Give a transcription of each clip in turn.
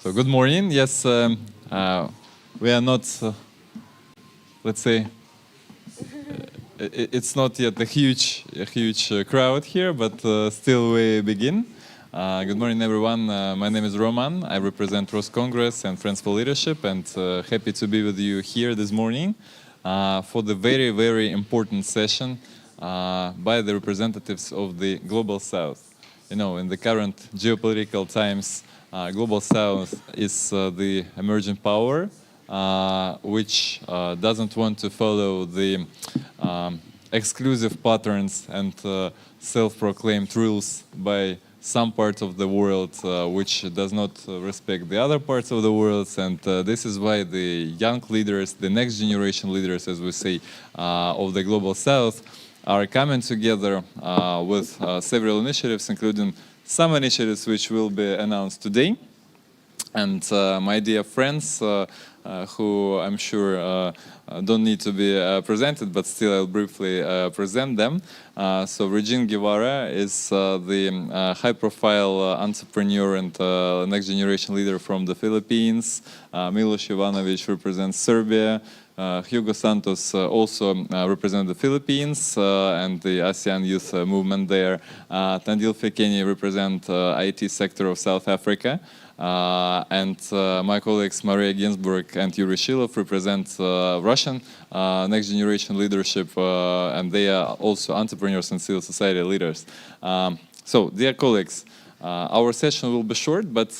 So good morning. Yes, we are not, let's say, it's not yet a huge crowd here, but still we begin. Good morning, everyone. My name is Roman. I represent Rose Congress and Friends for Leadership, and happy to be with you here this morning for the very, very important session by the representatives of the Global South. You know, in the current geopolitical times, Global South is the emerging power, which doesn't want to follow the exclusive patterns and self-proclaimed rules by some parts of the world, which does not respect the other parts of the world. And this is why the young leaders, the next generation leaders, as we say, of the Global South, are coming together with several initiatives, including some initiatives which will be announced today. And my dear friends, who I'm sure don't need to be presented, but still I'll briefly present them. So Regine Guevara is the high-profile entrepreneur and next generation leader from the Philippines. Milos Ivanovic represents Serbia. Hugo Santos also represents the Philippines and the ASEAN youth movement there. Tandil Fekeni represents IT sector of South Africa. And my colleagues Maria Ginsburg and Yuri Shilov represent Russian next generation leadership, and they are also entrepreneurs and civil society leaders. So, dear colleagues, our session will be short, but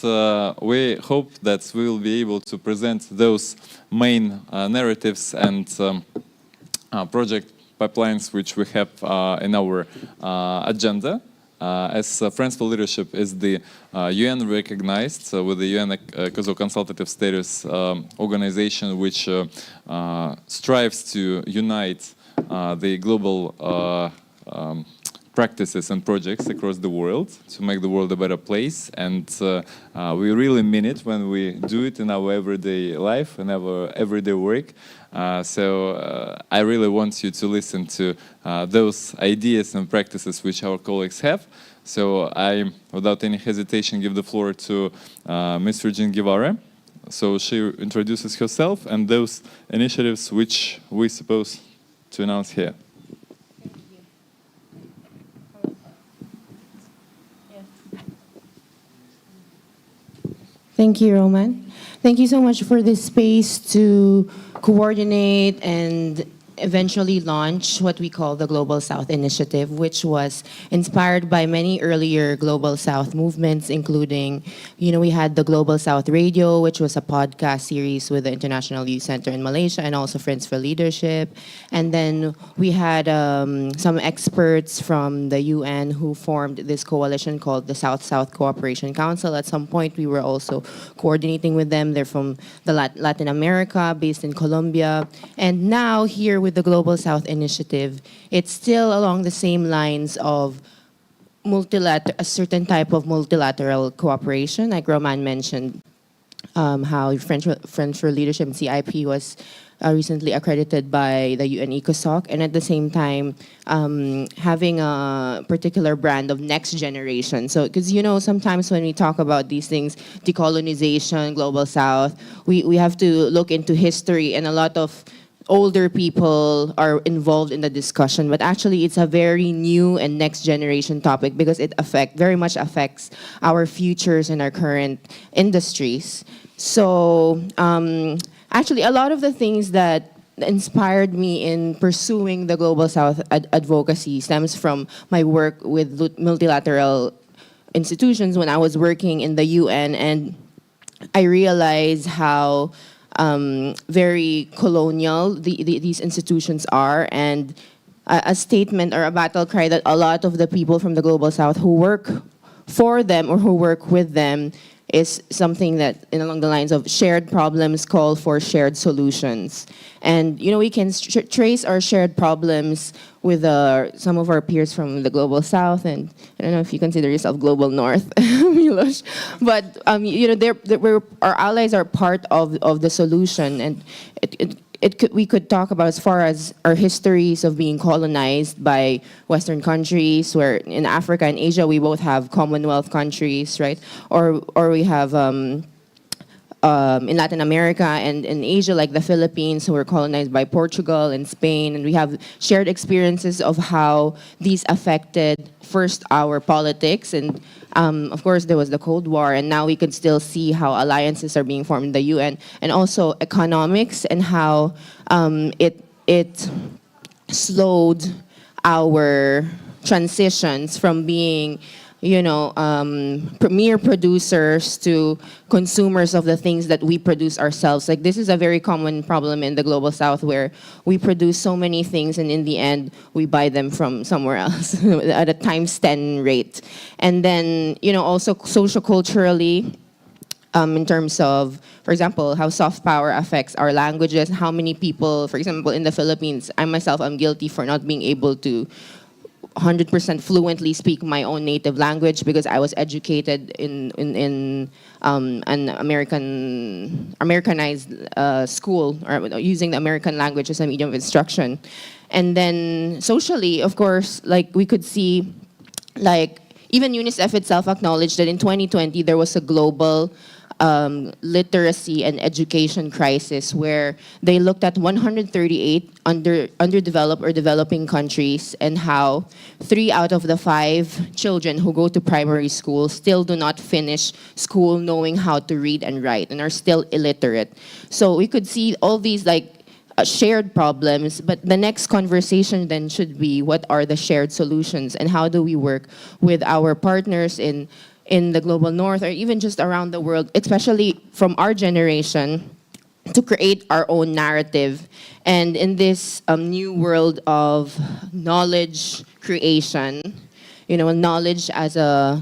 we hope that we will be able to present those main narratives and project pipelines which we have in our agenda. As Friends for Leadership is the UN recognized with the UN consultative status organization which strives to unite the global practices and projects across the world to make the world a better place, and we really mean it when we do it in our everyday life, in our everyday work. So I really want you to listen to those ideas and practices which our colleagues have. So I, without any hesitation, give the floor to Ms. Regine Guevara. So she introduces herself and those initiatives which we suppose to announce here. Thank you, Roman. Thank you so much for this space to coordinate and eventually launch what we call the Global South Initiative, which was inspired by many earlier Global South movements, including, we had the Global South Radio, which was a podcast series with the International Youth Center in Malaysia and also Friends for Leadership. And then we had some experts from the UN who formed this coalition called the South-South Cooperation Council. At some point, we were also coordinating with them. They're from the Latin America, based in Colombia. And now here with the Global South Initiative, it's still along the same lines of a certain type of multilateral cooperation. Like Roman mentioned, how Friends for Leadership, CIP, was recently accredited by the UN ECOSOC, and at the same time having a particular brand of next generation. So, because sometimes when we talk about these things, decolonization, Global South, we have to look into history, and a lot of older people are involved in the discussion, but actually it's a very new and next generation topic because it very much affects our futures and our current industries. So actually a lot of the things that inspired me in pursuing the Global South advocacy stems from my work with multilateral institutions when I was working in the UN, and I realized how very colonial these institutions are, and a statement or a battle cry that a lot of the people from the Global South who work for them or who work with them is something that, along the lines of shared problems call for shared solutions. And we can trace our shared problems with some of our peers from the Global South, and I don't know if you consider yourself Global North, Milos, but our allies are part of the solution, and we could talk about as far as our histories of being colonized by Western countries, where in Africa and Asia we both have Commonwealth countries, right? Or we have in Latin America and in Asia, like the Philippines, who were colonized by Portugal and Spain, and we have shared experiences of how these affected first our politics, and of course there was the Cold War, and now we could still see how alliances are being formed in the UN, and also economics and how it slowed our transitions from being premier producers to consumers of the things that we produce ourselves. Like, this is a very common problem in the Global South, where we produce so many things and in the end we buy them from somewhere else at a times 10 rate. And then, also socio-culturally, in terms of, for example, how soft power affects our languages, how many people, for example, in the Philippines, I myself am guilty for not being able to 100% fluently speak my own native language because I was educated in an Americanized school, or using the American language as a medium of instruction. And then socially, of course, like, we could see, like, even UNICEF itself acknowledged that in 2020 there was a global literacy and education crisis, where they looked at 138 underdeveloped or developing countries, and how 3 out of the 5 children who go to primary school still do not finish school knowing how to read and write and are still illiterate. So we could see all these, like, shared problems, but the next conversation then should be, what are the shared solutions, and how do we work with our partners in the global north, or even just around the world, especially from our generation, to create our own narrative. And in this new world of knowledge creation, knowledge as a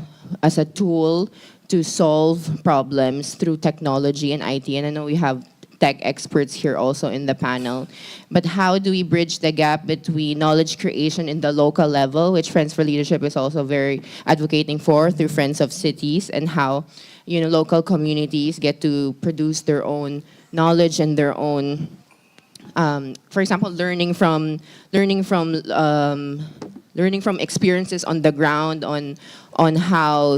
tool to solve problems through technology and IT. And I know we have tech experts here also in the panel. But how do we bridge the gap between knowledge creation in the local level, which Friends for Leadership is also very advocating for through Friends of Cities, and how local communities get to produce their own knowledge and their own, for example, learning from experiences on the ground, on how,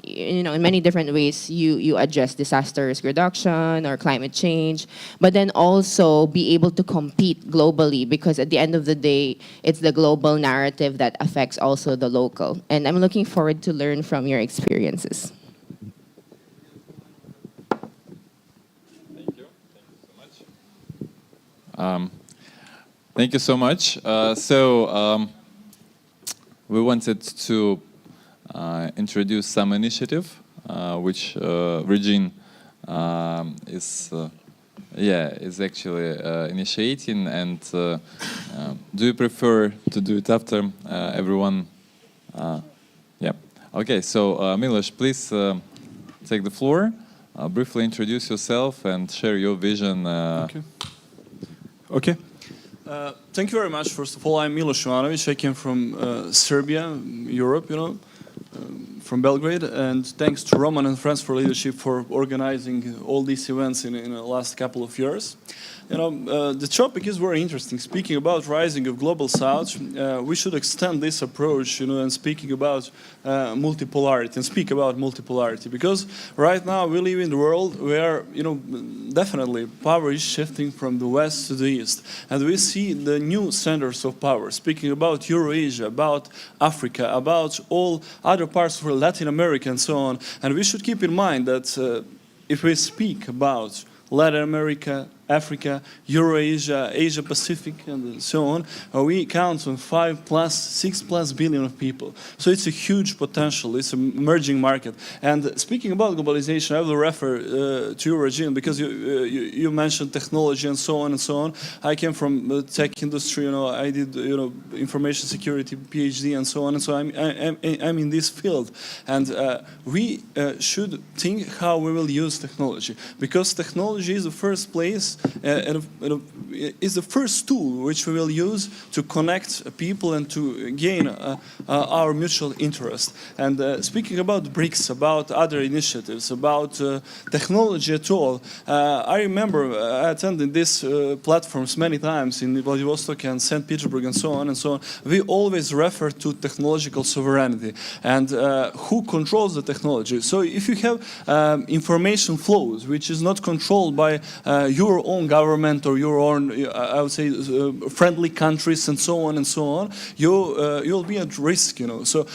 in many different ways you address disaster risk reduction or climate change, but then also be able to compete globally, because at the end of the day, it's the global narrative that affects also the local. And I'm looking forward to learn from your experiences. Thank you. Thank you so much. We wanted to introduce some initiative which Regine is actually initiating. And do you prefer to do it after everyone? Yeah. Okay. So Milos, please take the floor. Briefly introduce yourself and share your vision. Okay. Thank you very much. First of all, I'm Milos Ivanovic. I came from Serbia, Europe, from Belgrade. And thanks to Roman and Friends for Leadership for organizing all these events in the last couple of years. The topic is very interesting. Speaking about rising of global south, we should extend this approach, and speaking about multipolarity, and speak about multipolarity, because right now we live in the world where, definitely power is shifting from the west to the east, and we see the new centers of power. Speaking about Eurasia, about Africa, about all other parts of Latin America, and so on, and we should keep in mind that if we speak about Latin America, Africa, Eurasia, Asia Pacific, and so on, we count on 6+ billion of people. So it's a huge potential. It's an emerging market. And speaking about globalization, I will refer to you, Regine, because you mentioned technology and so on and so on. I came from the tech industry. I did information security PhD and so on. And so I'm in this field. And we should think how we will use technology, because technology is the first place is the first tool which we will use to connect people and to gain our mutual interest. And speaking about BRICS, about other initiatives, about technology at all, I remember I attended these platforms many times in Vladivostok and St. Petersburg and so on and so on. We always refer to technological sovereignty and who controls the technology. So if you have information flows which is not controlled by your own government or your own, I would say, friendly countries and so on, you'll be at risk, you know. So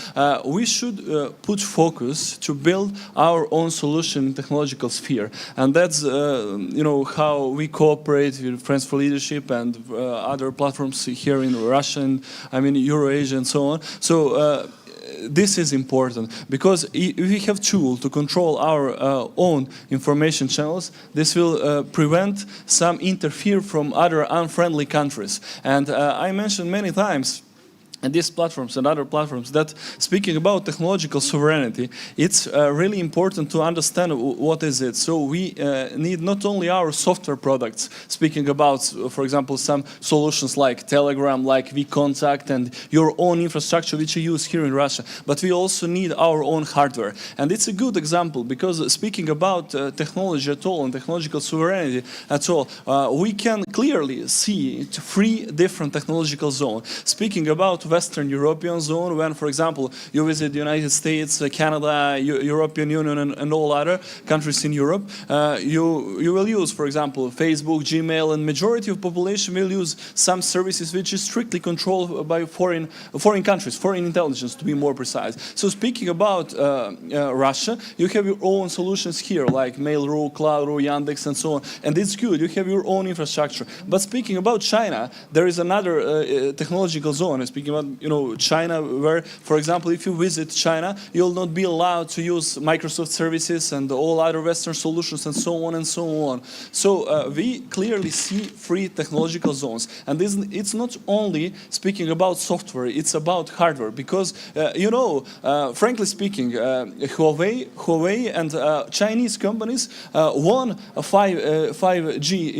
we should put focus to build our own solution in technological sphere, and that's how we cooperate with Friends for Leadership and other platforms here in Russia and Eurasia and so on. So this is important because if we have tools to control our own information channels, this will prevent some interfere from other unfriendly countries. And I mentioned many times and these platforms and other platforms that speaking about technological sovereignty, it's really important to understand what is it. So we need not only our software products, speaking about, for example, some solutions like Telegram, like vContact and your own infrastructure which you use here in Russia, but we also need our own hardware. And it's a good example because speaking about technology at all and technological sovereignty at all, we can clearly see three different technological zones. Speaking about Western European zone, when, for example, you visit the United States, Canada, European Union, and all other countries in Europe, you will use, for example, Facebook, Gmail, and majority of population will use some services which is strictly controlled by foreign countries, foreign intelligence, to be more precise. So speaking about Russia, you have your own solutions here, like Mail.ru, Cloud.ru, Yandex, and so on, and it's good. You have your own infrastructure. But speaking about China, there is another technological zone. Speaking about China, where, for example, if you visit China, you'll not be allowed to use Microsoft services and all other Western solutions and so on and so on. So we clearly see three technological zones, and it's not only speaking about software; it's about hardware. Because frankly speaking, Huawei and Chinese companies won a 5G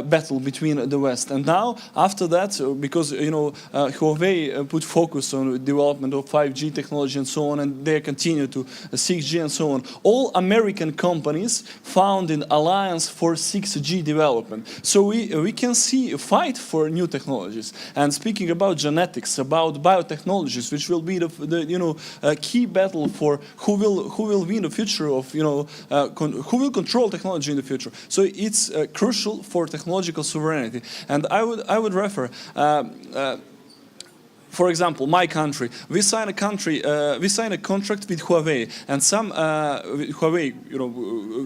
battle between the West, and now after that, because Huawei put focus on the development of 5G technology and so on, and they continue to 6G and so on. All American companies found an alliance for 6G development. So we can see a fight for new technologies. And speaking about genetics, about biotechnologies, which will be the key battle for who will win the future of who will control technology in the future. So it's crucial for technological sovereignty. And I would refer. For example, my country, we sign a contract with Huawei, and some Huawei,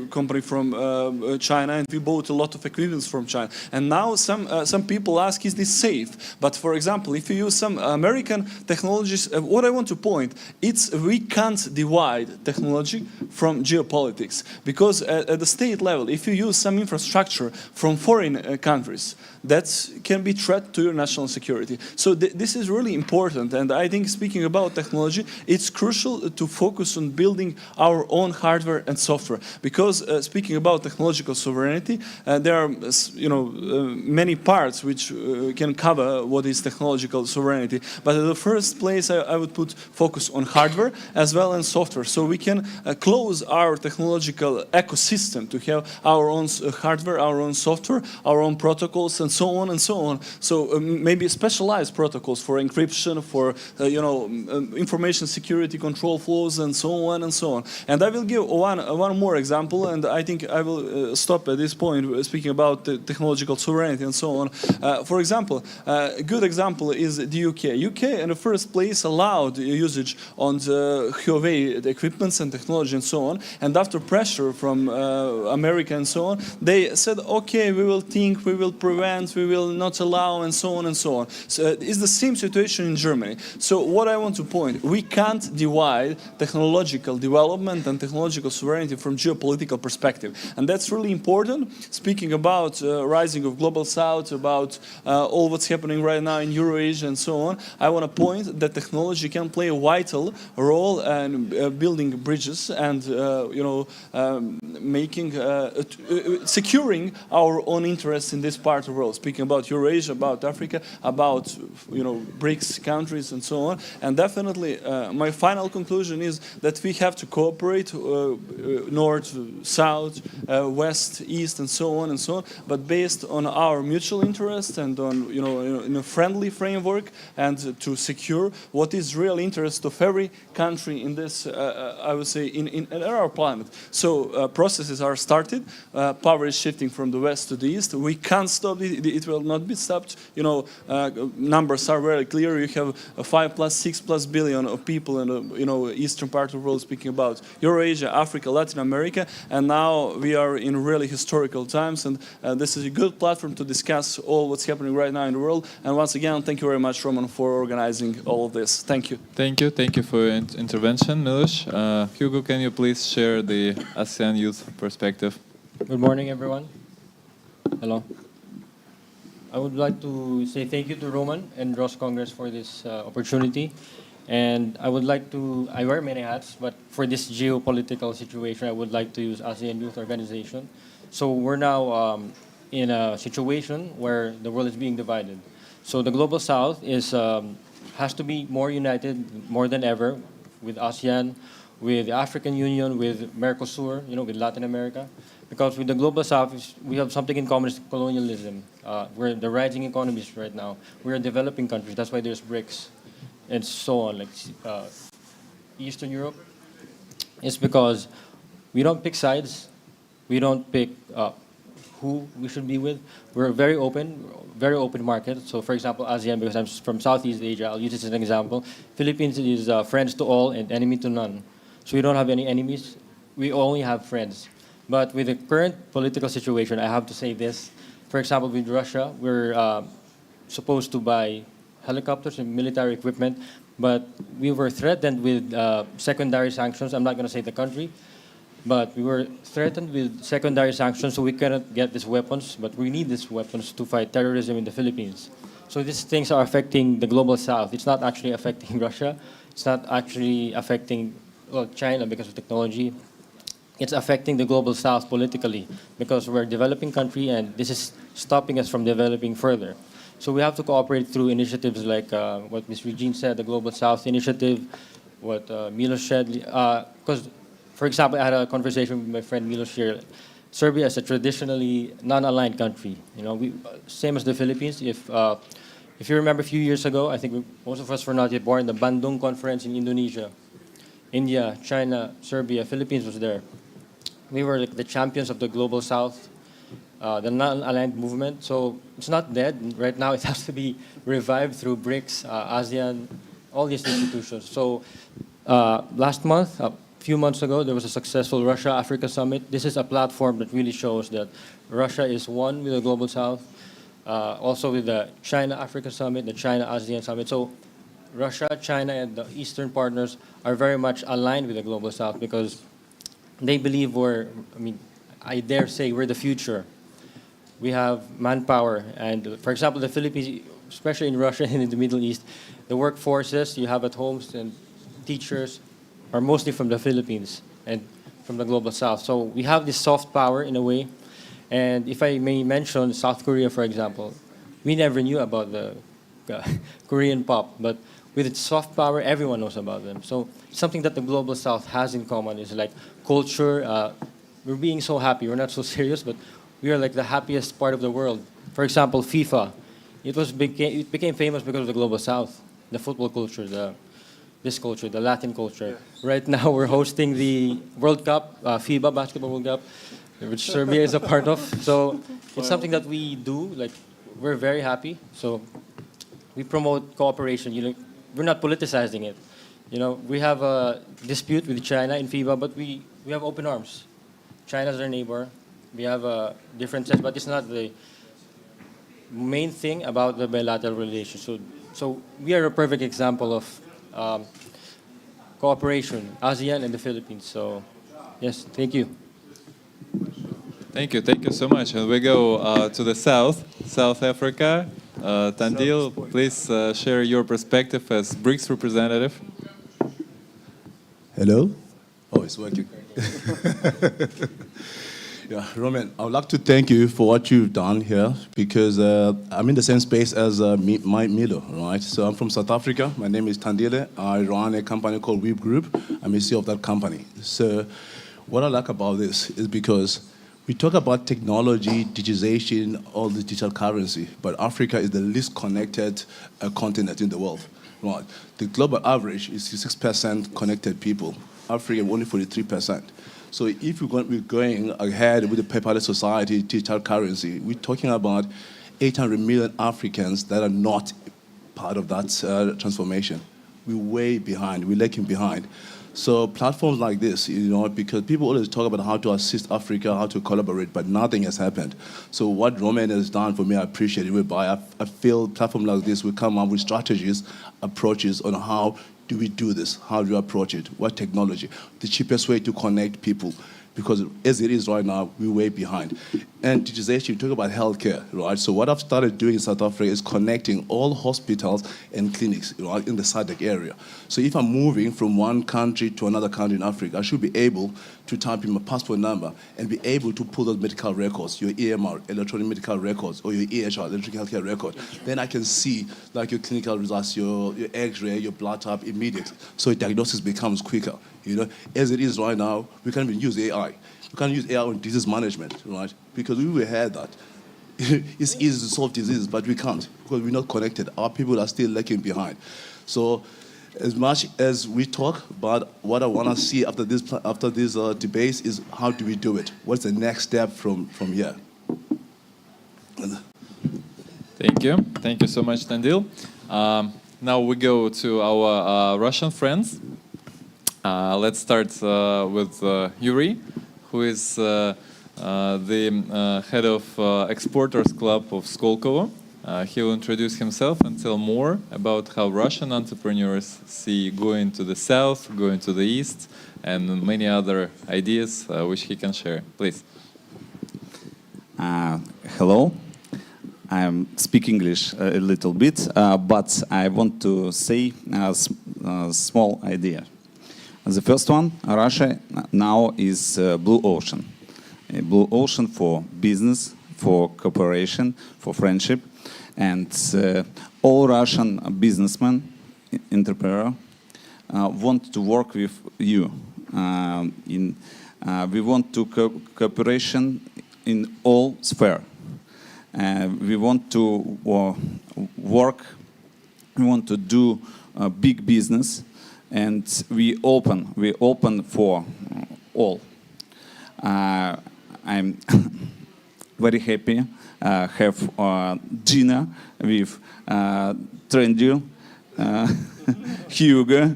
company from China, and we bought a lot of equipment from China. And now some people ask, is this safe? But for example, if you use some American technologies, what I want to point, we can't divide technology from geopolitics, because at the state level, if you use some infrastructure from foreign countries, that can be threat to your national security. So this is really important, and I think speaking about technology, it's crucial to focus on building our own hardware and software. Because speaking about technological sovereignty, there are many parts which can cover what is technological sovereignty. But in the first place, I would put focus on hardware as well as software, so we can close our technological ecosystem to have our own hardware, our own software, our own protocols, and so on and so on. So maybe specialized protocols for encryption, for information security control flows, and so on and so on. And I will give one more example, and I think I will stop at this point speaking about the technological sovereignty and so on. For example, a good example is the UK. UK in the first place allowed usage on the Huawei equipments and technology and so on. And after pressure from America and so on, they said, okay, we will think, we will prevent, we will not allow, and so on and so on. So it's the same situation protection in Germany. So what I want to point, we can't divide technological development and technological sovereignty from geopolitical perspective. And that's really important, speaking about rising of global south, about all what's happening right now in Eurasia and so on. I want to point that technology can play a vital role in building bridges and making securing our own interests in this part of the world. Speaking about Eurasia, about Africa, about BRICS countries and so on. And definitely, my final conclusion is that we have to cooperate north, south, west, east, and so on and so on, but based on our mutual interest and on in a friendly framework, and to secure what is real interest of every country in this. I would say in our planet. So processes are started. Power is shifting from the west to the east. We can't stop it. It will not be stopped. Numbers are very clear. You have 5+6+ billion of people in the eastern part of the world, speaking about Eurasia, Africa, Latin America, and now we are in really historical times, and this is a good platform to discuss all what's happening right now in the world. And once again, thank you very much, Roman, for organizing all of this. Thank you. Thank you for your intervention, Milos. Hugo, can you please share the ASEAN youth perspective? Good morning, everyone. Hello. I would like to say thank you to Roman and Ross Congress for this opportunity. And I would like to, I wear many hats, but for this geopolitical situation, I would like to use ASEAN Youth Organization. So we're now in a situation where the world is being divided. So the Global South has to be more united more than ever with ASEAN, with the African Union, with Mercosur, with Latin America. Because with the Global South, we have something in common, is colonialism. We're the rising economies right now. We're a developing country. That's why there's BRICS and so on. Like Eastern Europe, it's because we don't pick sides. We don't pick who we should be with. We're a very open market. So, for example, ASEAN, because I'm from Southeast Asia, I'll use this as an example. Philippines is friends to all and enemy to none. So we don't have any enemies. We only have friends. But with the current political situation, I have to say this. For example, with Russia, we're supposed to buy helicopters and military equipment, but we were threatened with secondary sanctions. I'm not going to say the country, but we were threatened with secondary sanctions, so we cannot get these weapons, but we need these weapons to fight terrorism in the Philippines. So these things are affecting the Global South. It's not actually affecting Russia. It's not actually affecting China because of technology. It's affecting the Global South politically because we're a developing country and this is stopping us from developing further. So we have to cooperate through initiatives like what Ms. Regine said, the Global South Initiative, what Milos said. Because, for example, I had a conversation with my friend Milos here. Serbia is a traditionally non-aligned country. Same as the Philippines. If you remember a few years ago, I think most of us were not yet born, the Bandung Conference in Indonesia. India, China, Serbia, Philippines was there. We were like the champions of the Global South, the non-aligned movement. So it's not dead. Right now it has to be revived through BRICS, ASEAN, all these institutions. So last month, a few months ago, there was a successful Russia-Africa summit. This is a platform that really shows that Russia is one with the Global South, also with the China-Africa summit, the China-ASEAN summit. So Russia, China, and the Eastern partners are very much aligned with the Global South because they believe I dare say we're the future. We have manpower. And for example, the Philippines, especially in Russia and in the Middle East, the workforces you have at homes and teachers are mostly from the Philippines and from the Global South. So we have this soft power in a way. And if I may mention South Korea, for example, we never knew about the Korean pop, but with its soft power, everyone knows about them. So something that the Global South has in common is like culture. We're being so happy. We're not so serious, but we are like the happiest part of the world. For example, FIFA. It became famous because of the Global South, the football culture, this culture, the Latin culture. Yeah. Right now, we're hosting the World Cup, FIBA Basketball World Cup, which Serbia is a part of. So it's something that we do. Like we're very happy. So we promote cooperation. We're not politicizing it. We have a dispute with China in FIBA, but we have open arms. China's our neighbor. We have differences, but it's not the main thing about the bilateral relations. So we are a perfect example of cooperation, ASEAN and the Philippines. So yes, thank you. Thank you so much. And we go to the South Africa. Tandil, please share your perspective as BRICS representative. Hello? Oh, it's working. Yeah, Roman, I would like to thank you for what you've done here because I'm in the same space as Milo, right? So I'm from South Africa. My name is Tandile. I run a company called Weeb Group. I'm the CEO of that company. So what I like about this is because we talk about technology, digitization, all the digital currency, but Africa is the least connected continent in the world. Right. The global average is 6% connected people. Africa only 43%. So if we're going ahead with the paperless society, digital currency, we're talking about 800 million Africans that are not part of that transformation. We're way behind. We're lagging behind. So platforms like this, because people always talk about how to assist Africa, how to collaborate, but nothing has happened. So what Roman has done for me, I appreciate it. I feel platforms like this will come up with strategies, approaches on how do we do this, how do we approach it, what technology, the cheapest way to connect people. Because as it is right now, we're way behind. And digitization, you talk about healthcare, right? So what I've started doing in South Africa is connecting all hospitals and clinics in the SADC area. So if I'm moving from one country to another country in Africa, I should be able to type in my passport number and be able to pull those medical records, your EMR, electronic medical records, or your EHR, electronic healthcare record. Then I can see like your clinical results, your X-ray, your blood type immediately. So diagnosis becomes quicker. As it is right now, we can't even use AI. We can't use AI on disease management, right? Because we will have that. It's easy to solve diseases, but we can't because we're not connected. Our people are still lagging behind. So as much as we talk about what I want to see after this debates is how do we do it? What's the next step from here? Thank you. Thank you so much, Tandil. Now we go to our Russian friends. Let's start with Yuri, who is the head of Exporters Club of Skolkovo. He will introduce himself and tell more about how Russian entrepreneurs see going to the south, going to the east, and many other ideas which he can share. Please. Hello. I speak English a little bit, but I want to say a small idea. The first one, Russia now is blue ocean. A blue ocean for business, for cooperation, for friendship. And all Russian businessmen, entrepreneurs, want to work with you. We want to cooperation in all spheres. We want to work, we want to do big business. And we open for all. I'm very happy have dinner with Trendil, Hugo.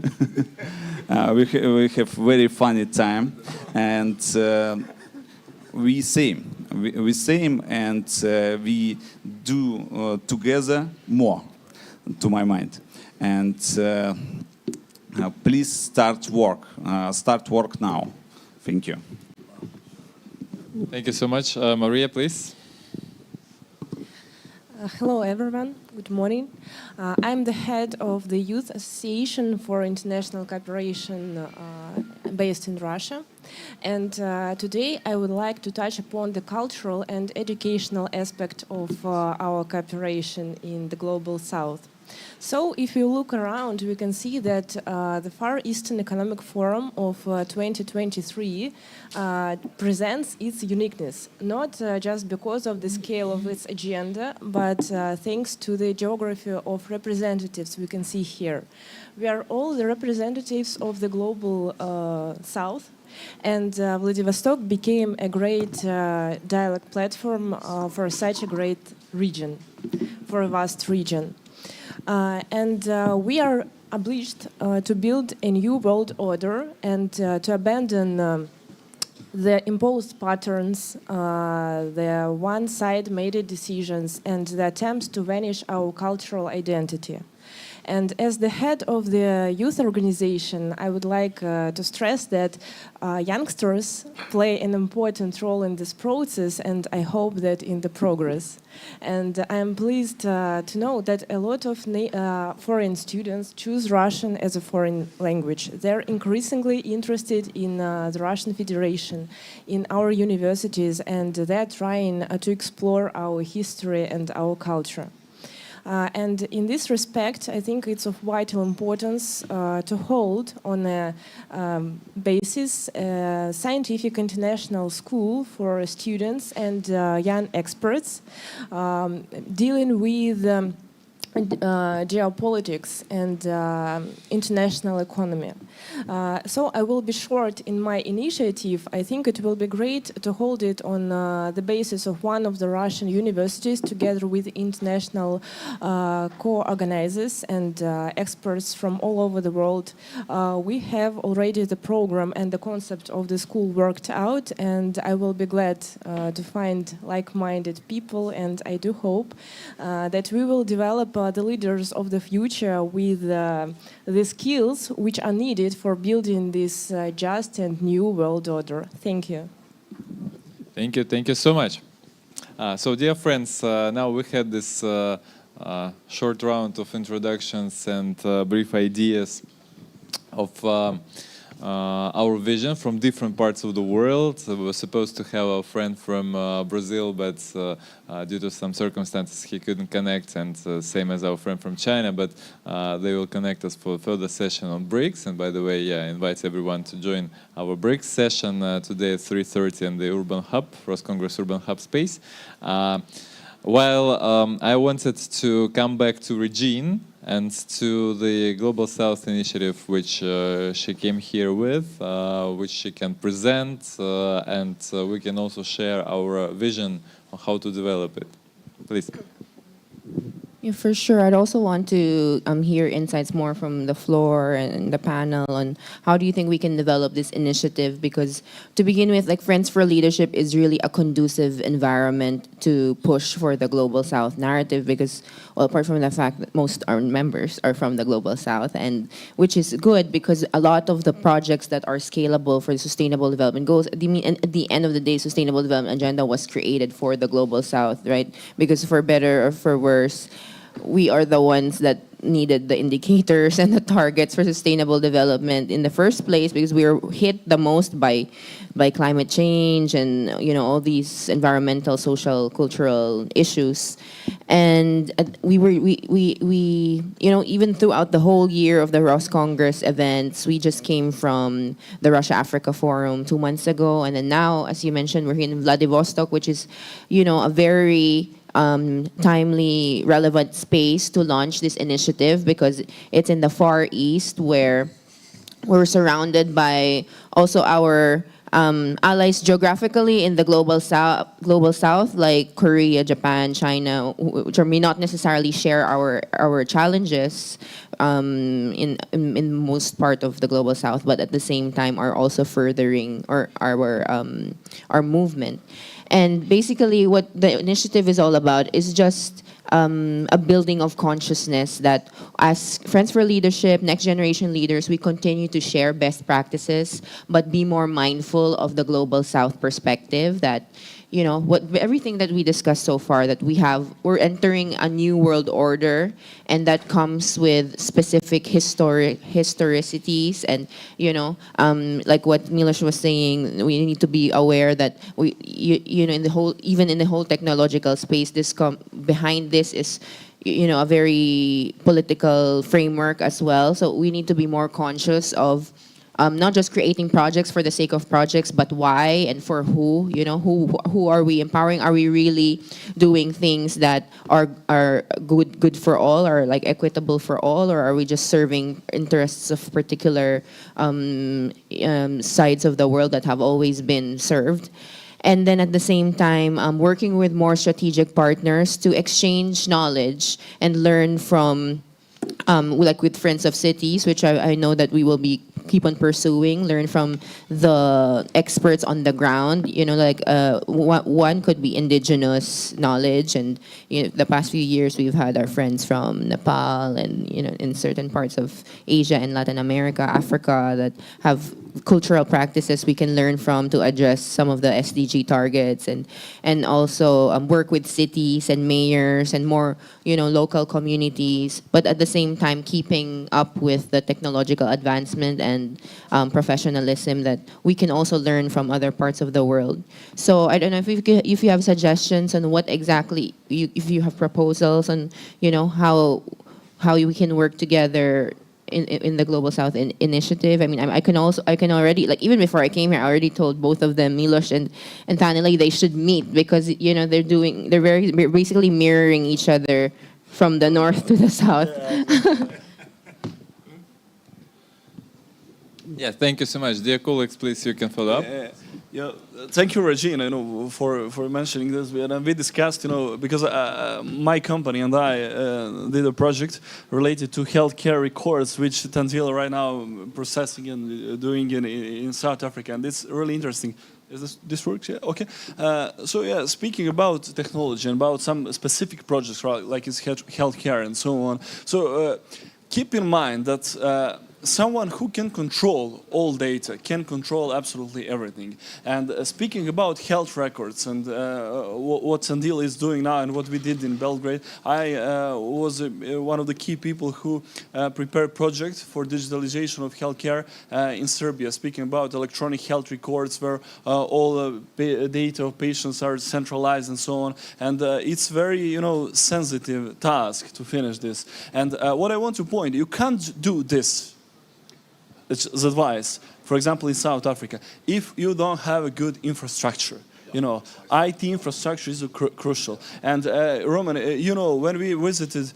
We have very funny time, and we same and we do together more, to my mind, and. Please start work now. Thank you. Thank you so much. Maria, please. Hello, everyone. Good morning. I'm the head of the Youth Association for International Cooperation based in Russia. And today I would like to touch upon the cultural and educational aspect of our cooperation in the Global South. So if you look around, we can see that the Far Eastern Economic Forum of 2023 presents its uniqueness, not just because of the scale of its agenda, but thanks to the geography of representatives we can see here. We are all the representatives of the Global South, and Vladivostok became a great dialogue platform for such a great region, for a vast region. And we are obliged to build a new world order and to abandon the imposed patterns, the one-side-made decisions, and the attempts to vanish our cultural identity. And as the head of the youth organization, I would like to stress that youngsters play an important role in this process, and I hope that in the progress. And I am pleased to know that a lot of foreign students choose Russian as a foreign language. They're increasingly interested in the Russian Federation, in our universities, and they're trying to explore our history and our culture. And in this respect, I think it's of vital importance to hold on a basis a scientific international school for students and young experts dealing with geopolitics and international economy. So I will be short in my initiative. I think it will be great to hold it on the basis of one of the Russian universities together with international co-organizers and experts from all over the world. We have already the program and the concept of the school worked out, and I will be glad to find like-minded people, and I do hope that we will develop the leaders of the future with the skills which are needed for building this just and new world order. Thank you. Thank you so much. So dear friends, now we had this short round of introductions and brief ideas of our vision from different parts of the world. We were supposed to have a friend from Brazil, but due to some circumstances he couldn't connect, and same as our friend from China, but they will connect us for a further session on BRICS. And by the way, I invite everyone to join our BRICS session today at 3:30 in the Urban Hub, Congress Urban Hub space. While I wanted to come back to Regine and to the Global South initiative, which she came here with, which she can present, and we can also share our vision on how to develop it. Please. Yeah, for sure. I'd also want to hear insights more from the floor and the panel on how do you think we can develop this initiative, because to begin with, like Friends for Leadership is really a conducive environment to push for the Global South narrative, because, well, apart from the fact that most our members are from the Global South, and which is good because a lot of the projects that are scalable for the Sustainable Development Goals, at the end of the day, Sustainable Development Agenda was created for the Global South, right? Because for better or for worse, we are the ones that needed the indicators and the targets for sustainable development in the first place, because we were hit the most by climate change and all these environmental, social, cultural issues. And we even throughout the whole year of the Ross Congress events, we just came from the Russia-Africa Forum 2 months ago, and then now, as you mentioned, we're here in Vladivostok, which is a very timely, relevant space to launch this initiative, because it's in the Far East, where we're surrounded by also our allies geographically in the global south, like Korea, Japan, China, which may not necessarily share our challenges in most part of the global south, but at the same time are also furthering our movement. And basically what the initiative is all about is just a building of consciousness that as Friends for Leadership, next generation leaders, we continue to share best practices, but be more mindful of the Global South perspective, that everything that we discussed so far, that we're entering a new world order, and that comes with specific historicities, and like what Miloš was saying, we need to be aware that in the whole technological space, behind this is a very political framework as well. So we need to be more conscious of not just creating projects for the sake of projects, but why and for who. Who are we empowering? Are we really doing things that are good for all, or like equitable for all, or are we just serving interests of particular sides of the world that have always been served? And then at the same time, working with more strategic partners to exchange knowledge and learn from like with Friends of Cities, which I know that we will be keep on pursuing, learn from the experts on the ground. Like one could be indigenous knowledge, and the past few years we've had our friends from Nepal and in certain parts of Asia and Latin America, Africa, that have cultural practices we can learn from to address some of the SDG targets, and also work with cities and mayors and more local communities, but at the same time keeping up with the technological advancement and professionalism that we can also learn from other parts of the world. So I don't know if you have suggestions on what exactly, if you have proposals on how we can work together in the Global South initiative. I mean, I can already, like, even before I came here, I already told both of them, Milos and Tanilay, they should meet because they're basically mirroring each other from the north to the south. Yeah, thank you so much. Dear colleagues, please, you can follow up. Yeah, thank you, Regina, for mentioning this. We discussed, because my company and I did a project related to healthcare records, which Tanzila right now processing and doing in South Africa, and it's really interesting. Is this works? Yeah. Okay. So yeah, speaking about technology and about some specific projects, right, like it's healthcare and so on. So keep in mind that. Someone who can control all data can control absolutely everything. And speaking about health records and what Sandil is doing now and what we did in Belgrade, I was one of the key people who prepared projects for digitalization of healthcare in Serbia, speaking about electronic health records where all data of patients are centralized and so on. And it's very, sensitive task to finish this. And what I want to point, you can't do this. It's advice. For example, in South Africa, if you don't have a good infrastructure, IT infrastructure is crucial. And Roman, when we visited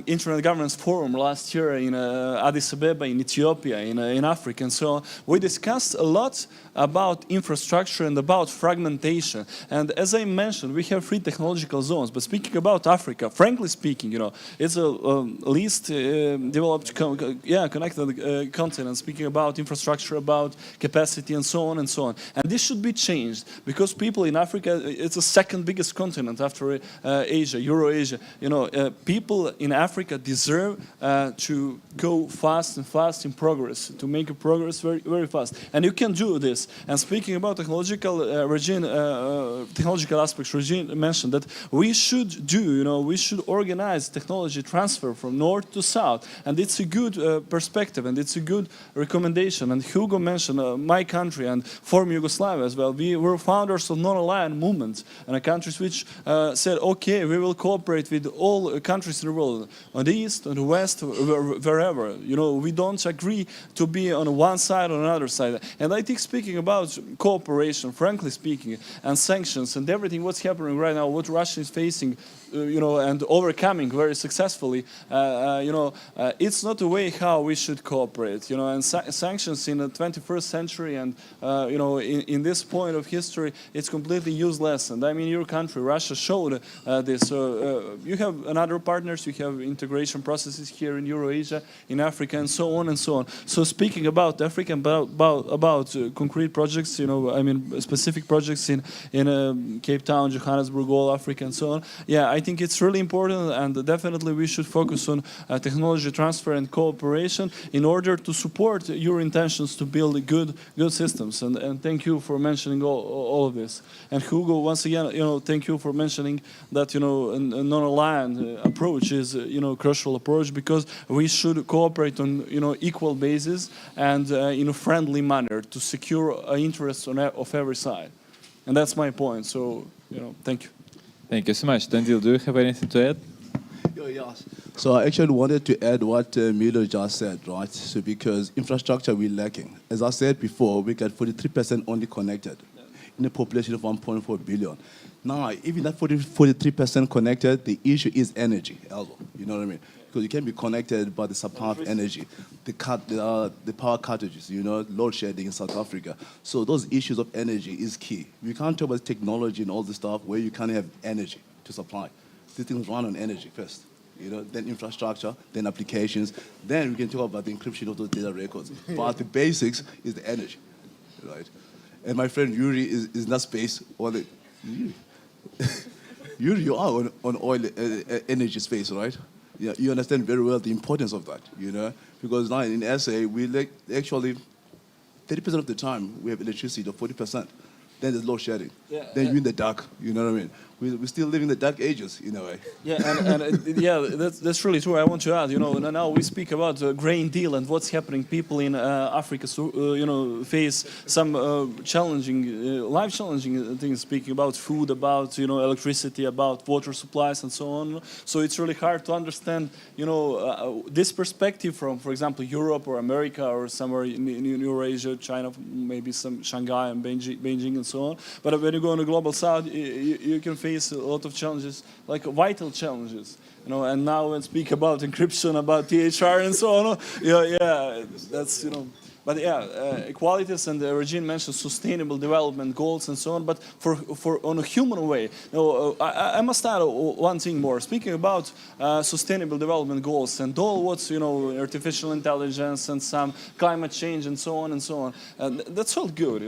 Internet Governance Forum last year in Addis Ababa, in Ethiopia, in Africa, and so on, we discussed a lot about infrastructure and about fragmentation. And as I mentioned, we have 3 technological zones. But speaking about Africa, frankly speaking, it's a least developed, connected continent. Speaking about infrastructure, about capacity, and so on and so on. And this should be changed because people in Africa, it's the second biggest continent after Asia, Euro-Asia. People in Africa deserve to go fast and fast in progress, to make a progress very, very fast. And you can do this. And speaking about technological technological aspects, Regine mentioned that we should we should organize technology transfer from north to south. And it's a good perspective and it's a good recommendation. And Hugo mentioned my country and former Yugoslavia as well. We were founders of non-aligned movements and countries which said, okay, we will cooperate with all countries in the world, on the east, on the west, wherever. We don't agree to be on one side or another side. And I think speaking about cooperation, frankly speaking, and sanctions and everything what's happening right now, what Russia is facing, and overcoming very successfully, it's not the way how we should cooperate. And sanctions in the 21st century and, in this point of history, it's completely useless. And I mean, your country, Russia, showed this. So you have another partners, you have integration processes here in Euro-Asia, in Africa, and so on and so on. So speaking about Africa, about concrete projects, specific projects in Cape Town, Johannesburg, all Africa, and so on. Yeah, I think it's really important, and definitely we should focus on technology transfer and cooperation in order to support your intentions to build good systems. And thank you for mentioning all of this. And Hugo, once again, thank you for mentioning that a non-aligned approach is crucial approach because we should cooperate on equal basis and in a friendly manner to secure interests of every side. And that's my point. So thank you. Thank you so much. Tandil, do you have anything to add? Yes. So I actually wanted to add what Milo just said, right? So because infrastructure we're lacking. As I said before, we got 43% only connected in a population of 1.4 billion. Now, even that 43% connected, the issue is energy, also. You know what I mean? Because you can be connected by the supply of energy, the power cartridges, load shedding in South Africa. So those issues of energy is key. We can't talk about technology and all this stuff where you can't have energy to supply. These things run on energy first. then infrastructure, then applications. Then we can talk about the encryption of those data records. But the basics is the energy, right? And my friend Yuri is in that space. Yuri, you are on oil energy space, right? Yeah, you understand very well the importance of that, because now in SA, we actually 30% of the time we have electricity, or 40%. Then there's load shedding. Yeah, then you're in the dark. You know what I mean? We still live in the dark ages in a way. Yeah, yeah, that's really true. I want to add, now we speak about the Green Deal and what's happening. People in Africa, face some challenging, life-challenging things. Speaking about food, about electricity, about water supplies, and so on. So it's really hard to understand, this perspective from, for example, Europe or America or somewhere in Eurasia, China, maybe some Shanghai and Beijing and so on. But when you go in the global south, you can face a lot of challenges, like vital challenges, and now when speak about encryption, about THR and so on, that's, but equalities, and Regine mentioned sustainable development goals and so on, but for on a human way. I must add one thing more. Speaking about sustainable development goals and all what's, artificial intelligence and some climate change and so on and so on, that's all good,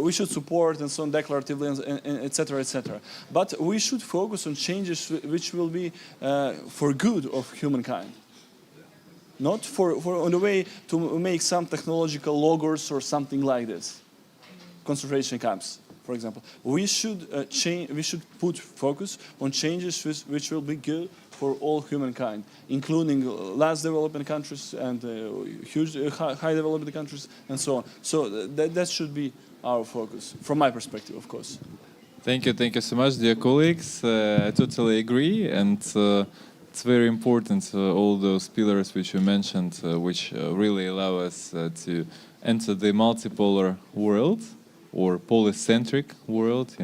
we should support and so on declaratively, and etc., etc. But we should focus on changes which will be for good of humankind. Not for on the way to make some technological logos or something like this. Concentration camps, for example. We should We should put focus on changes which will be good for all humankind, including less developed countries and huge, high developed countries, and so on. So that should be our focus, from my perspective, of course. Thank you so much, dear colleagues. I totally agree, and it's very important, all those pillars which you mentioned, which really allow us to enter the multipolar world, or polycentric world,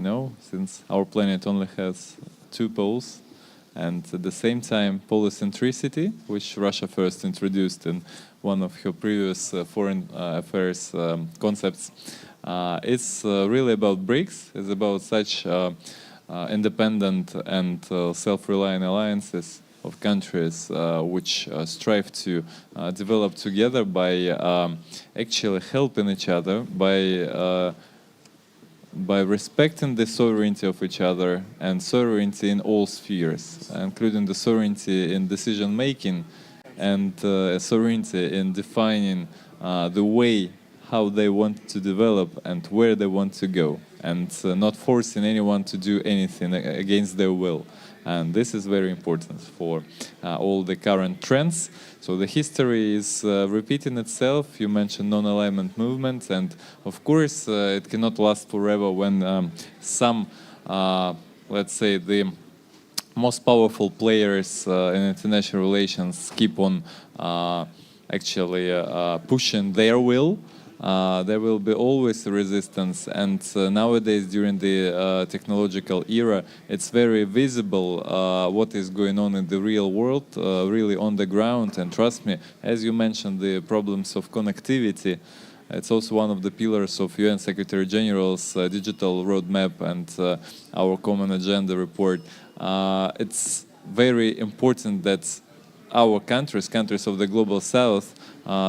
since our planet only has 2 poles, and at the same time polycentricity, which Russia first introduced in one of her previous foreign affairs concepts. It's really about BRICS. It's about such independent and self-reliant alliances of countries which strive to develop together by actually helping each other, by respecting the sovereignty of each other and sovereignty in all spheres, including the sovereignty in decision making and sovereignty in defining the way how they want to develop and where they want to go, and not forcing anyone to do anything against their will. And this is very important for all the current trends. So the history is repeating itself. You mentioned non-alignment movements, and of course it cannot last forever when some, let's say, the most powerful players in international relations keep on actually pushing their will. There will be always a resistance, and nowadays during the technological era it's very visible what is going on in the real world, really on the ground. And trust me, as you mentioned, the problems of connectivity, it's also one of the pillars of UN Secretary General's digital roadmap and our common agenda report. It's very important that our countries of the Global South,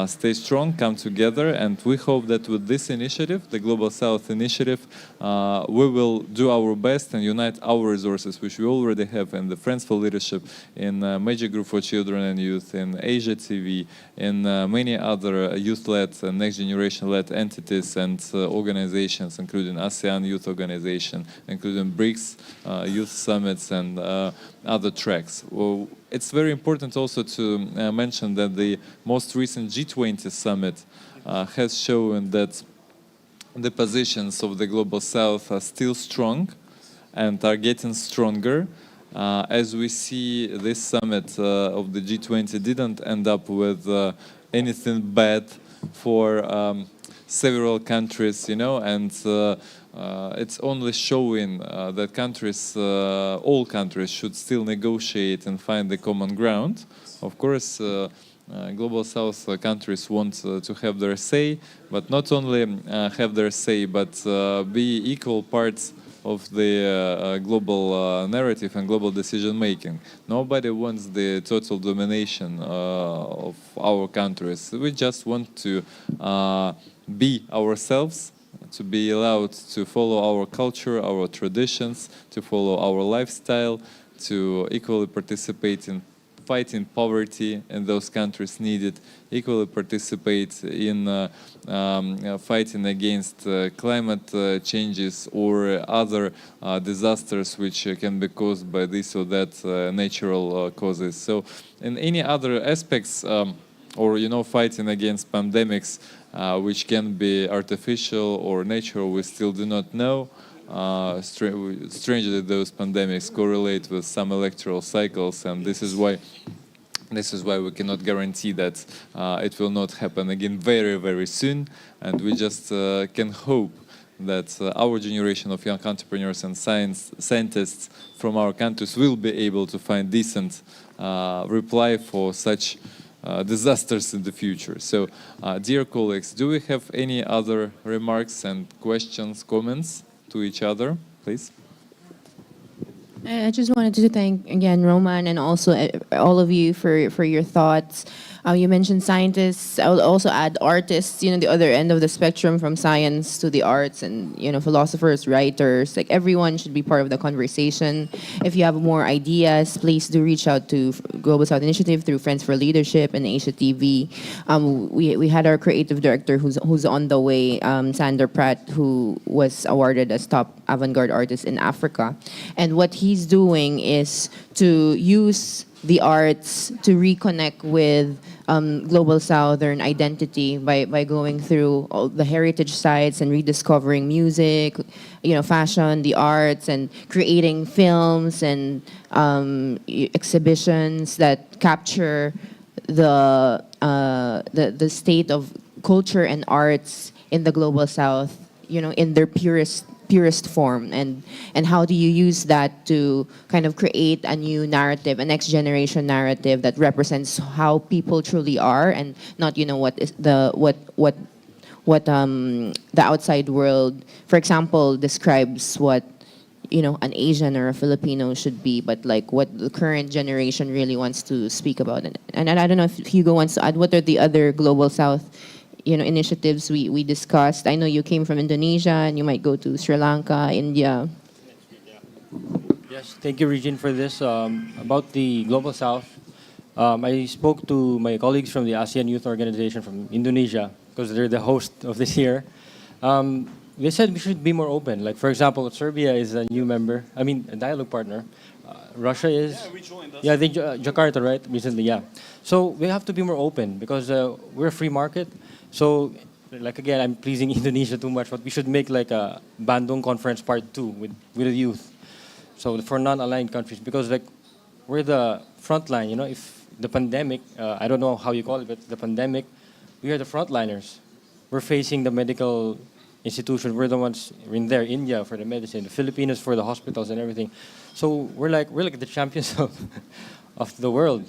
stay strong, come together, and we hope that with this initiative, the Global South initiative, we will do our best and unite our resources, which we already have in the Friends for Leadership, in Major Group for Children and Youth, in Asia TV, in many other youth-led and next generation-led entities and organizations, including ASEAN Youth Organization, including BRICS Youth Summits, and other tracks. Well, it's very important also to mention that the most recent G20 summit has shown that the positions of the Global South are still strong and are getting stronger. As we see, this summit of the G20 didn't end up with anything bad for several countries, and it's only showing that countries, all countries, should still negotiate and find the common ground. Of course, Global South countries want to have their say, but not only have their say, but be equal parts of the global narrative and global decision making. Nobody wants the total domination of our countries. We just want to be ourselves, to be allowed to follow our culture, our traditions, to follow our lifestyle, to equally participate in fighting poverty in those countries needed, equally participate in fighting against climate changes or other disasters which can be caused by this or that natural causes. So in any other aspects, or fighting against pandemics which can be artificial or natural, we still do not know. Strangely, those pandemics correlate with some electoral cycles, and this is why we cannot guarantee that it will not happen again very, very soon. And we just can hope that our generation of young entrepreneurs and scientists from our countries will be able to find decent reply for such disasters in the future. So, dear colleagues, do we have any other remarks and questions, comments to each other, please? I just wanted to thank again Roman and also all of you for your thoughts. You mentioned scientists. I will also add artists. The other end of the spectrum, from science to the arts, and philosophers, writers. Like, everyone should be part of the conversation. If you have more ideas, please do reach out to Global South Initiative through Friends for Leadership and Asia TV. We had our creative director who's on the way, Sander Pratt, who was awarded as top avant-garde artist in Africa, and what he's doing is to use the arts to reconnect with Global Southern identity by going through all the heritage sites and rediscovering music, fashion, the arts, and creating films and exhibitions that capture the state of culture and arts in the Global South, in their purest form, and how do you use that to kind of create a new narrative, a next generation narrative that represents how people truly are, and not what is what the outside world, for example, describes what an Asian or a Filipino should be, but like what the current generation really wants to speak about. And I don't know if Hugo wants to add, what are the other Global South initiatives we discussed. I know you came from Indonesia, and you might go to Sri Lanka, India. Yes, thank you, Regine, for this. About the Global South, I spoke to my colleagues from the ASEAN Youth Organization from Indonesia, because they're the host of this year. They said we should be more open. Like, for example, Serbia is a new member, a dialogue partner. Russia is... Yeah, we joined us. Yeah, Jakarta, right? Recently, yeah. So we have to be more open, because we're a free market. So, like, again, I'm pleasing Indonesia too much, but we should make like a Bandung Conference Part 2 with the youth. So for non-aligned countries, because like we're the front line, if the pandemic, I don't know how you call it, but the pandemic, we are the frontliners. We're facing the medical institution. We're the ones in there, India for the medicine, the Filipinos for the hospitals and everything. So we're like the champions of the world.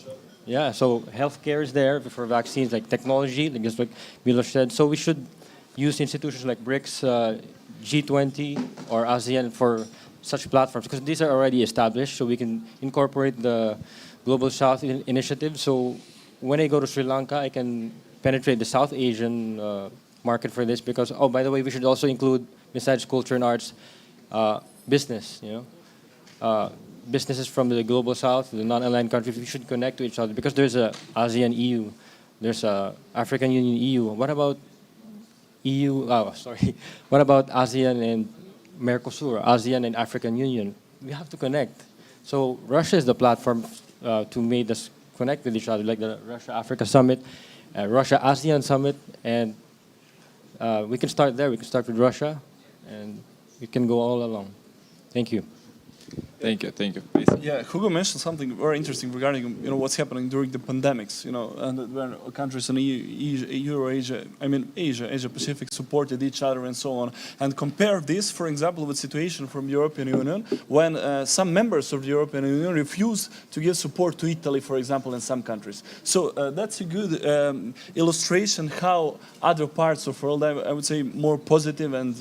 Yeah, so healthcare is there for vaccines, like technology, like just like Milos said. So we should use institutions like BRICS, G20, or ASEAN for such platforms, because these are already established, so we can incorporate the Global South initiative. So when I go to Sri Lanka, I can penetrate the South Asian market for this, because, oh, by the way, we should also include, besides culture and arts, business, businesses from the Global South, the non-aligned countries, we should connect to each other, because there's a ASEAN EU, there's a African Union EU. What about EU? Oh, sorry. What about ASEAN and Mercosur, ASEAN and African Union? We have to connect. So Russia is the platform to make us connect with each other, like the Russia-Africa Summit, Russia-ASEAN Summit, and we can start there. We can start with Russia, and we can go all along. Thank you. Thank you, please. Yeah, Hugo mentioned something very interesting regarding what's happening during the pandemics, and when countries in Eurasia, Asia Pacific supported each other and so on, and compare this, for example, with situation from European Union when some members of the European Union refused to give support to Italy, for example, in some countries. So that's a good illustration how other parts of the world, I would say, more positive and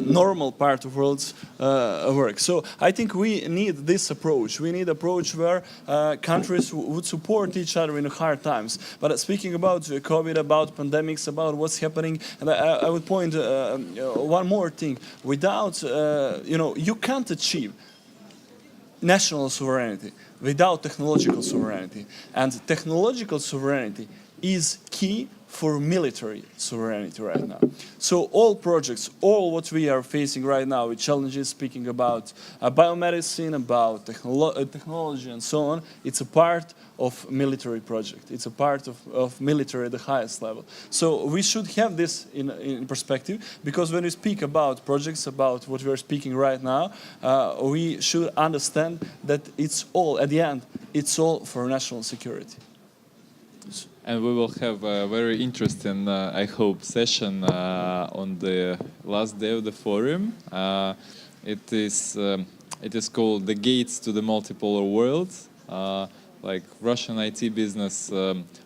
normal part of the world work. So I think we need this approach. We need approach where countries would support each other in hard times. But speaking about COVID, about pandemics, about what's happening, and I would point one more thing. Without, you can't achieve national sovereignty without technological sovereignty. And technological sovereignty is key for military sovereignty right now. So all projects, all what we are facing right now with challenges, speaking about biomedicine, about technology and so on, it's a part of military project. It's a part of military at the highest level. So we should have this in perspective, because when we speak about projects, about what we are speaking right now, we should understand that it's all, at the end, it's all for national security. And we will have a very interesting, I hope, session on the last day of the forum. It is called "The Gates to the Multipolar World," like Russian IT business,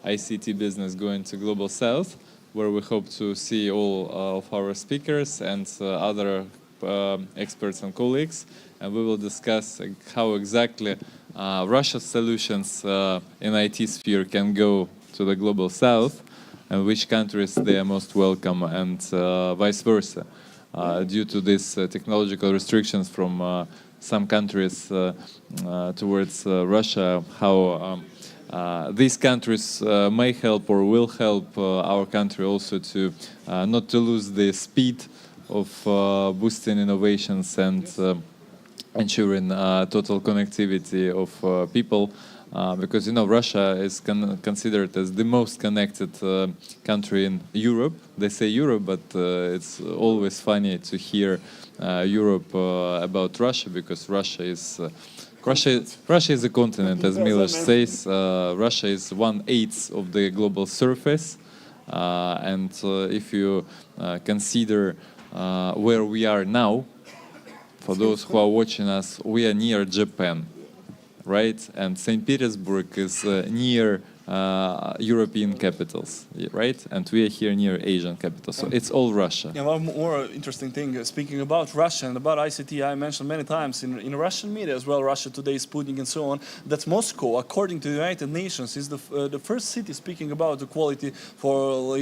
ICT business going to Global South, where we hope to see all of our speakers and other experts and colleagues, and we will discuss how exactly Russia's solutions in IT sphere can go to the Global South, and which countries they are most welcome, and vice versa, due to these technological restrictions from some countries towards Russia, how these countries may help or will help our country also to not to lose the speed of boosting innovations and ensuring total connectivity of people. Because Russia is considered as the most connected country in Europe. They say Europe, but it's always funny to hear Europe about Russia, because Russia is a continent, as Miloš says. Russia is 1/8 of the global surface, and if you consider where we are now, for those who are watching us, we are near Japan. Right, and St. Petersburg is near European capitals, right? And we are here near Asian capitals, so it's all Russia. Yeah, one more interesting thing, speaking about Russia and about ICT, I mentioned many times in Russian media as well, Russia Today, Sputnik and so on, that Moscow, according to the United Nations, is the first city speaking about equality for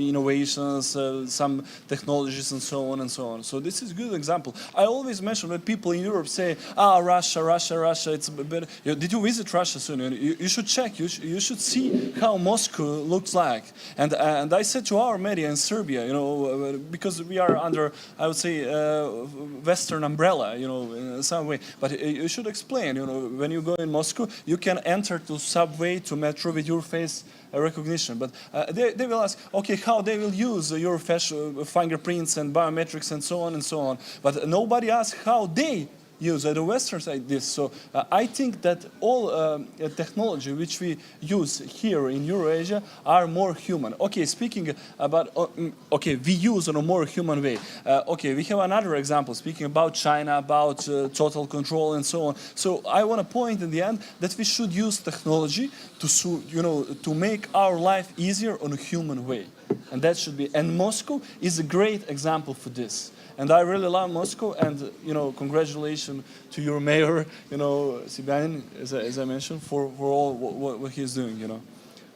innovations, some technologies and so on and so on. So this is a good example. I always mention when people in Europe say, Russia, it's better. Did you visit Russia soon? You should check. You should see how Moscow looks like. And I said to our media in Serbia, because we are under, I would say, Western umbrella, in some way. But you should explain, when you go in Moscow, you can enter to subway, to metro with your face recognition. But they will ask, okay, how they will use your fingerprints and biometrics and so on and so on. But nobody asks how they use the Western side this. So I think that all technology which we use here in Eurasia are more human. Okay, speaking about, we use in a more human way. We have another example, speaking about China, about total control and so on. So I want to point in the end that we should use technology to make our life easier in a human way. And that should be, and Moscow is a great example for this. And I really love Moscow, and congratulations to your mayor, Sibanin, as I mentioned, for all what he's doing.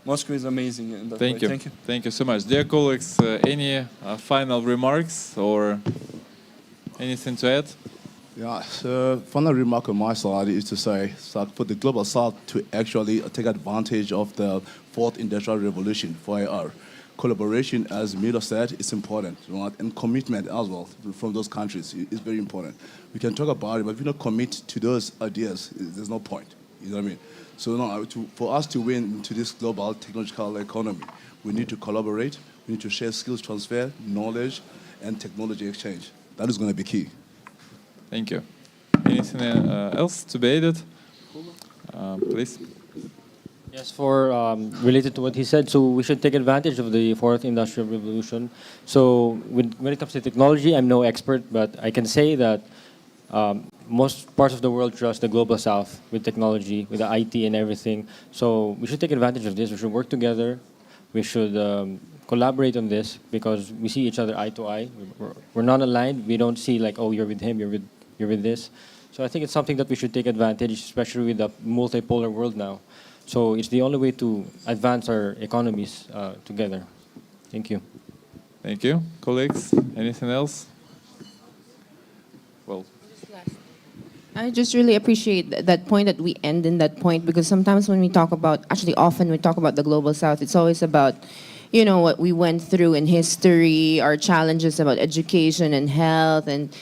Moscow is amazing in that way. Thank you. Thank you so much, dear colleagues. Any final remarks or anything to add? Yeah, so final remark on my side is to say, for the Global South to actually take advantage of the fourth industrial revolution, 4IR. Collaboration, as Milo said, is important, right? And commitment as well from those countries is very important. We can talk about it, but if we don't commit to those ideas, there's no point. You know what I mean? So for us to win into this global technological economy, we need to collaborate, we need to share skills transfer, knowledge, and technology exchange. That is going to be key. Thank you. anything else to be added? Please. Yes, for related to what he said, so we should take advantage of the fourth industrial revolution. So when it comes to technology, I'm no expert, but I can say that most parts of the world trust the global south with technology, with the IT and everything. So we should take advantage of this. We should work together. We should collaborate on this because we see each other eye to eye. We're not aligned. We don't see like, oh, you're with him, you're with this. So I think it's something that we should take advantage, especially with the multipolar world now. So it's the only way to advance our economies together. Thank you. Thank you. Colleagues, anything else? Well, I just really appreciate that point that we end in that point because sometimes when we talk about, actually often we talk about the global south, it's always about, you know, what we went through in history, our challenges about education and health and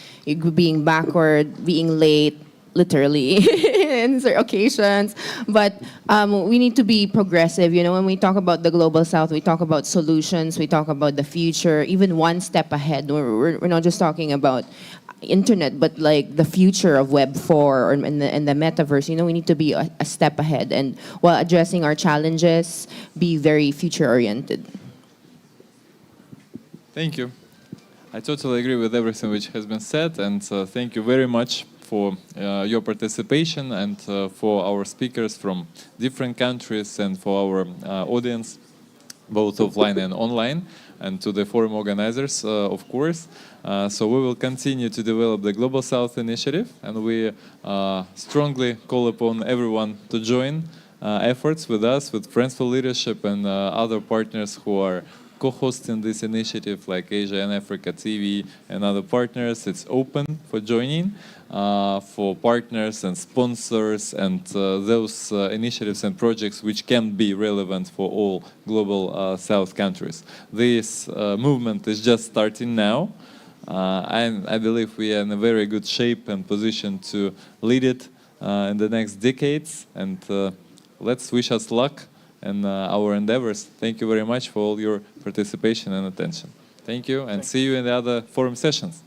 being backward, being late, literally, in certain occasions. But we need to be progressive. You know, when we talk about the global south, we talk about solutions, we talk about the future, even one step ahead. We're not just talking about internet, but like the future of Web 4 and the metaverse. You know, we need to be a step ahead and while addressing our challenges, be very future oriented. thank you. I totally agree with everything which has been said, and thank you very much for your participation and for our speakers from different countries and for our audience, both offline and online, and to the forum organizers, of course. So we will continue to develop the Global South Initiative, and we strongly call upon everyone to join efforts with us, with Friends for Leadership and other partners who are co-hosting this initiative like Asia and Africa TV and other partners. It's open for joining for partners and sponsors and those initiatives and projects which can be relevant for all global South countries. This movement is just starting now. And I believe we are in a very good shape and position to lead it in the next decades. And let's wish us luck in our endeavors. Thank you very much for all your participation and attention. Thank you, and see you in the other forum sessions.